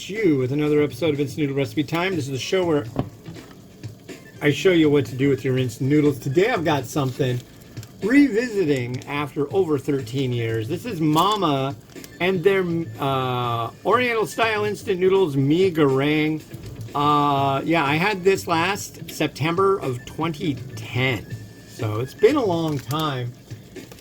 at you with another episode of Instant Noodle Recipe Time. This is the show where I show you what to do with your instant noodles. Today I've got something revisiting after over 13 years. This is Mama and their Oriental style instant noodles, mi goreng. Yeah, I had this last September of 2010. So it's been a long time.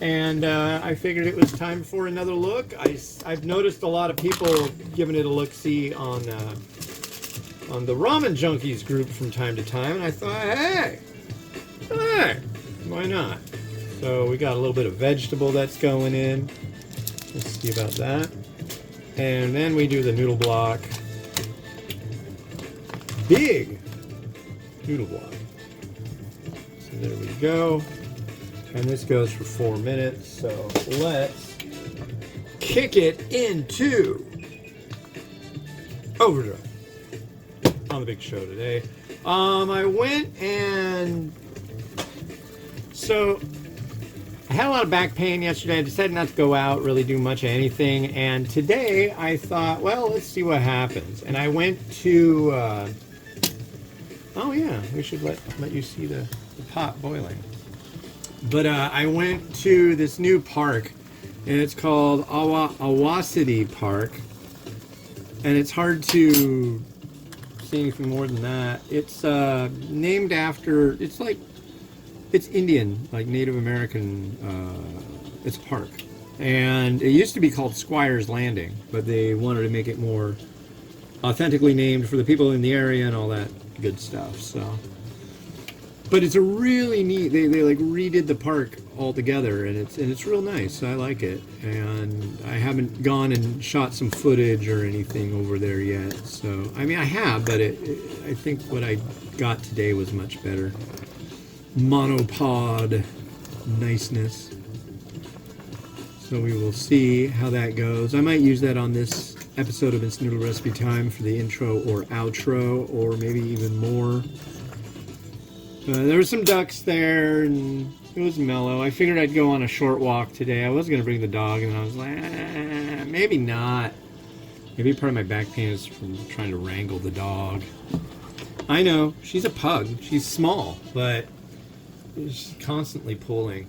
And I figured it was time for another look. I've noticed a lot of people giving it a look-see on the Ramen Junkies group from time to time, and I thought, hey, why not? So we got a little bit of vegetable that's going in. Let's see about that. And then we do the noodle block. Big noodle block. So there we go. And this goes for 4 minutes, so let's kick it into overdrive on the big show today. I went and so I had a lot of back pain yesterday. I decided not to go out, really do much of anything, and today I thought, well, let's see what happens. And I went to oh yeah, we should let you see the pot boiling. But I went to this new park, and it's called Awasity Park, and it's hard to see anything more than that. It's named after, it's Indian, like Native American, it's a park. And it used to be called Squire's Landing, but they wanted to make it more authentically named for the people in the area and all that good stuff, so. But it's a really neat. They like redid the park altogether, and it's real nice. I like it, and I haven't gone and shot some footage or anything over there yet. So I mean, I have, but I think what I got today was much better. Monopod niceness. So we will see how that goes. I might use that on this episode of Instant Noodle Recipe Time for the intro or outro, or maybe even more. There were some ducks there, and it was mellow. I figured I'd go on a short walk today. I was going to bring the dog, and I was like, maybe not. Maybe part of my back pain is from trying to wrangle the dog. I know, she's a pug. She's small, but she's constantly pulling.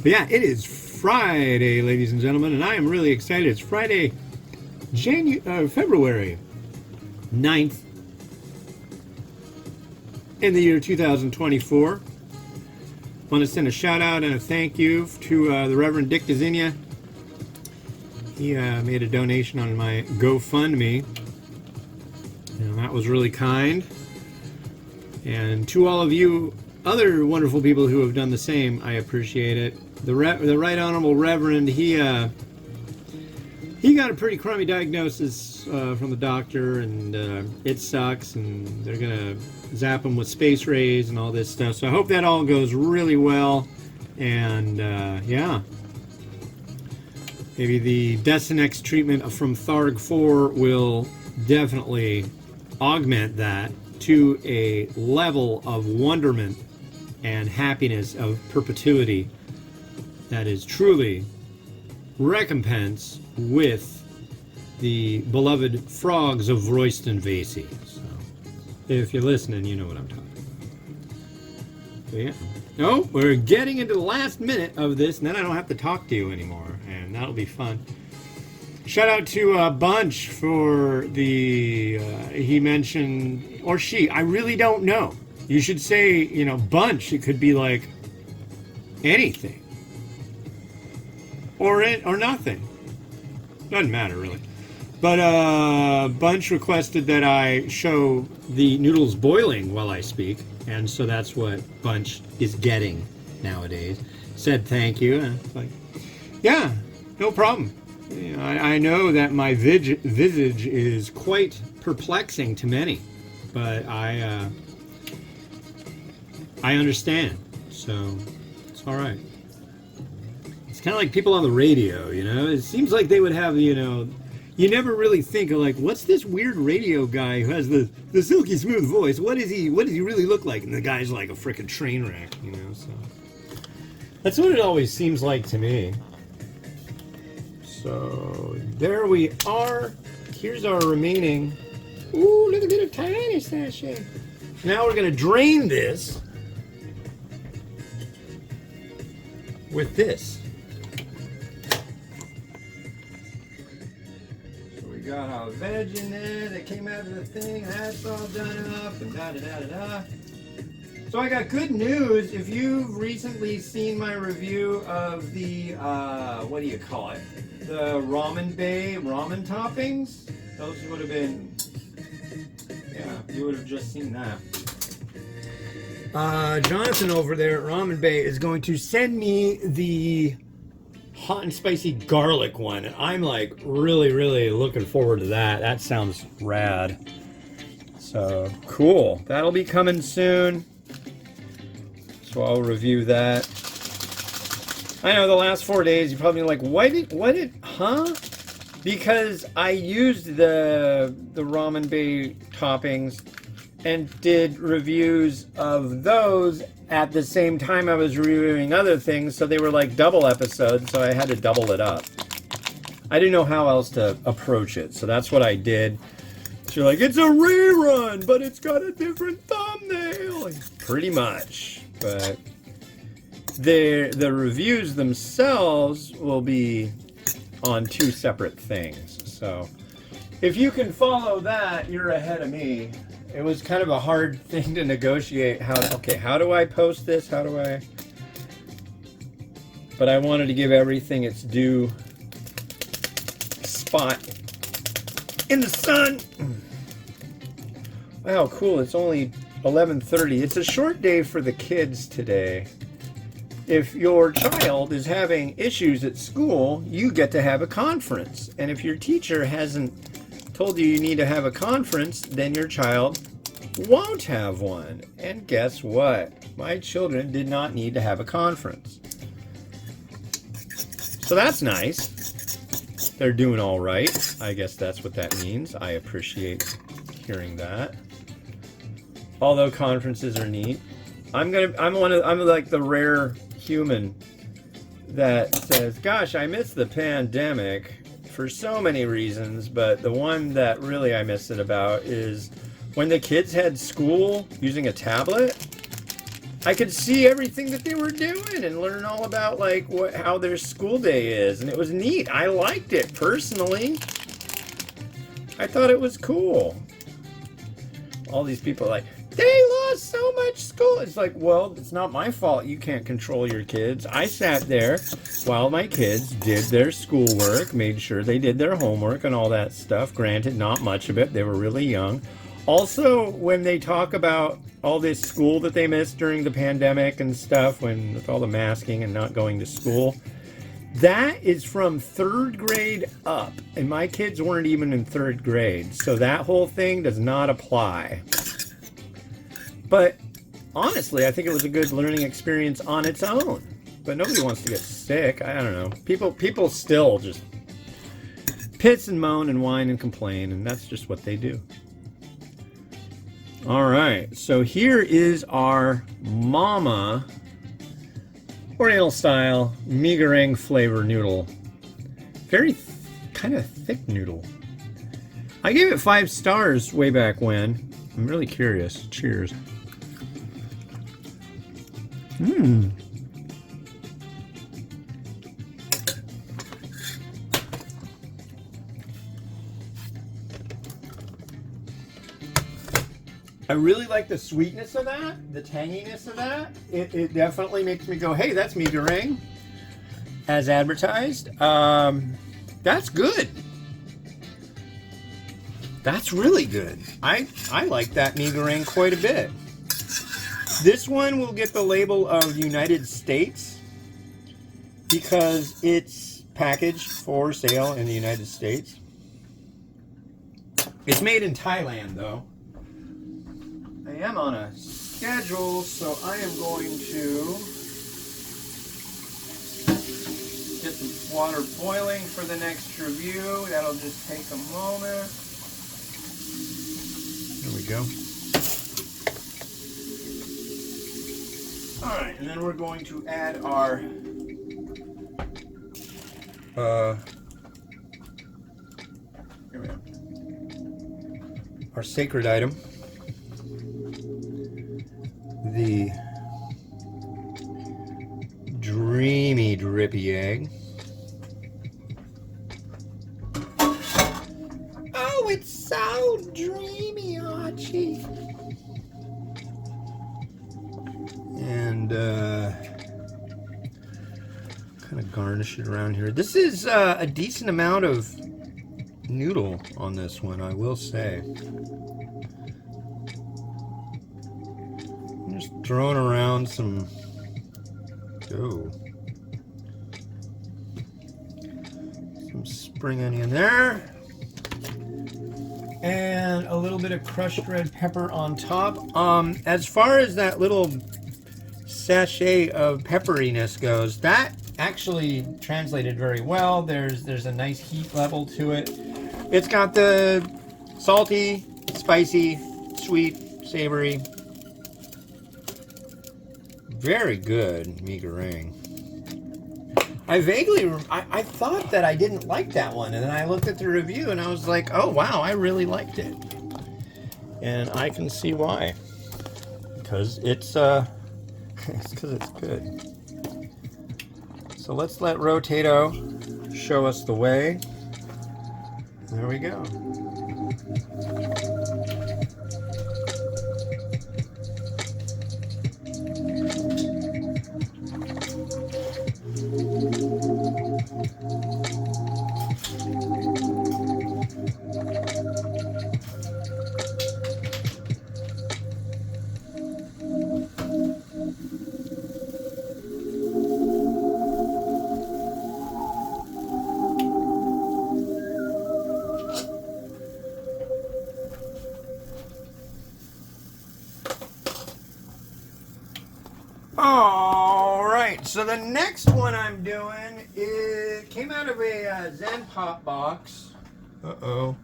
But yeah, it is Friday, ladies and gentlemen, and I am really excited. It's Friday, February 9th in the year 2024. I want to send a shout out and a thank you to the Reverend Dick DeZinia. He made a donation on my GoFundMe, and that was really kind. And to all of you other wonderful people who have done the same, I appreciate it. The Right Honorable Reverend, he got a pretty crummy diagnosis from the doctor, and it sucks, and they're gonna zap him with space rays and all this stuff. So I hope that all goes really well, and yeah, maybe the Desinex treatment from Tharg 4 will definitely augment that to a level of wonderment and happiness of perpetuity that is truly recompense with the beloved frogs of Royston Vasey. So, if you're listening, you know what I'm talking about. So, yeah. Oh, we're getting into the last minute of this, and then I don't have to talk to you anymore, and that'll be fun. Shout out to Bunch for the, he mentioned, or she, I really don't know. You should say, Bunch. It could be like anything. Or nothing. Doesn't matter, really. But Bunch requested that I show the noodles boiling while I speak, and so that's what Bunch is getting nowadays. Said thank you, and it's like, yeah, no problem. I know that my visage is quite perplexing to many, but I understand, so it's all right. It's kind of like people on the radio, It seems like they would have, you never really think of like, what's this weird radio guy who has the silky smooth voice? What does he really look like? And the guy's like a freaking train wreck, you know. So that's what it always seems like to me. So there we are. Here's our remaining. Ooh, look at that tiny sachet. Now we're gonna drain this with this. So we got our veg in there that came out of the thing. That's all done up and da da da da da. So I got good news. If you've recently seen my review of the what do you call it? The Ramen Bay ramen toppings. Those would have been, yeah, you would have just seen that. Jonathan over there at Ramen Bay is going to send me the hot and spicy garlic one. And I'm like really looking forward to that. That sounds rad. So cool. That'll be coming soon. So I'll review that. I know the last 4 days you're probably like, huh? Because I used the Ramen Bay toppings and did reviews of those at the same time I was reviewing other things, so they were like double episodes, so I had to double it up. I didn't know how else to approach it, so that's what I did. So you're like, it's a rerun, but it's got a different thumbnail. Pretty much, but the reviews themselves will be on two separate things. So if you can follow that, you're ahead of me. It was kind of a hard thing to negotiate. How do I post this? How do I? But I wanted to give everything its due spot in the sun. Wow, cool. It's only 11:30. It's a short day for the kids today. If your child is having issues at school, you get to have a conference. And if your teacher hasn't told you need to have a conference, then your child won't have one. And guess what? My children did not need to have a conference. So that's nice. They're doing all right. I guess that's what that means. I appreciate hearing that. Although conferences are neat. I'm like the rare human that says, gosh, I miss the pandemic for so many reasons, but the one that really I miss it about is when the kids had school using a tablet. I could see everything that they were doing and learn all about like how their school day is, and it was neat. I liked it personally. I thought it was cool. All these people are like, they lost so much school. It's like, well, it's not my fault you can't control your kids. I sat there while my kids did their schoolwork, made sure they did their homework and all that stuff. Granted, not much of it. They were really young. Also, when they talk about all this school that they missed during the pandemic and stuff, when with all the masking and not going to school, that is from 3rd grade up. And my kids weren't even in 3rd grade. So that whole thing does not apply. But honestly, I think it was a good learning experience on its own. But nobody wants to get sick. I don't know. People still just piss and moan and whine and complain, and that's just what they do. All right, so here is our Mama Oriental style mee goreng flavor noodle. Very kind of thick noodle. I gave it 5 stars way back when. I'm really curious. Cheers. I really like the sweetness of that, the tanginess of that. It definitely makes me go, hey, that's mee goreng, as advertised. That's good. That's really good. I like that mee goreng quite a bit. This one will get the label of United States because it's packaged for sale in the United States. It's made in Thailand, though. I am on a schedule, so I am going to get some water boiling for the next review. That'll just take a moment. There we go. Alright, and then we're going to add our here we go. Our sacred item. The dreamy drippy egg. Oh, it's so dreamy, Archie. And kind of garnish it around here. This is a decent amount of noodle on this one, I will say. I'm just throwing around some some spring onion there. And a little bit of crushed red pepper on top. As far as that little sachet of pepperiness goes, that actually translated very well. There's a nice heat level to it. It's got the salty, spicy, sweet, savory. Very good mee goreng. I thought that I didn't like that one, and then I looked at the review and I was like, oh wow, I really liked it. And I can see why. Because it's because it's good. So let's let Rotato show us the way. There we go. Alright, so the next one I'm doing came out of a Zen Pop box. Uh-oh.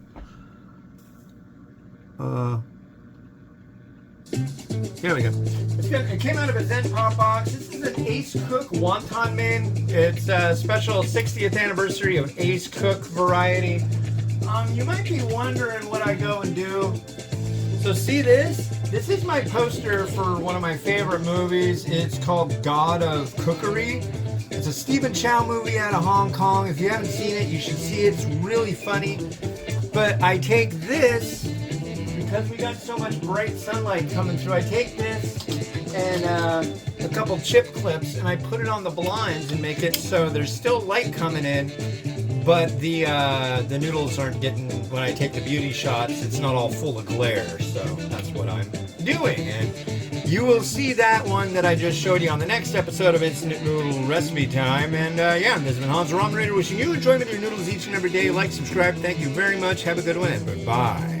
Here we go. It came out of a Zen Pop box. This is an Ace Cook Wonton Min. It's a special 60th anniversary of Ace Cook variety. You might be wondering what I go and do. So see this? This is my poster for one of my favorite movies. It's called God of Cookery. It's a Stephen Chow movie out of Hong Kong. If you haven't seen it, you should see it. It's really funny. But I take this, because we got so much bright sunlight coming through, I take this and a couple chip clips and I put it on the blinds and make it so there's still light coming in, but the noodles aren't getting, when I take the beauty shots, it's not all full of glare. So that's what I'm doing. And you will see that one that I just showed you on the next episode of Instant Noodle Recipe Time. And yeah, this has been Hans the Ramen Rater wishing you enjoyment of your noodles each and every day. Like, subscribe. Thank you very much. Have a good one and goodbye.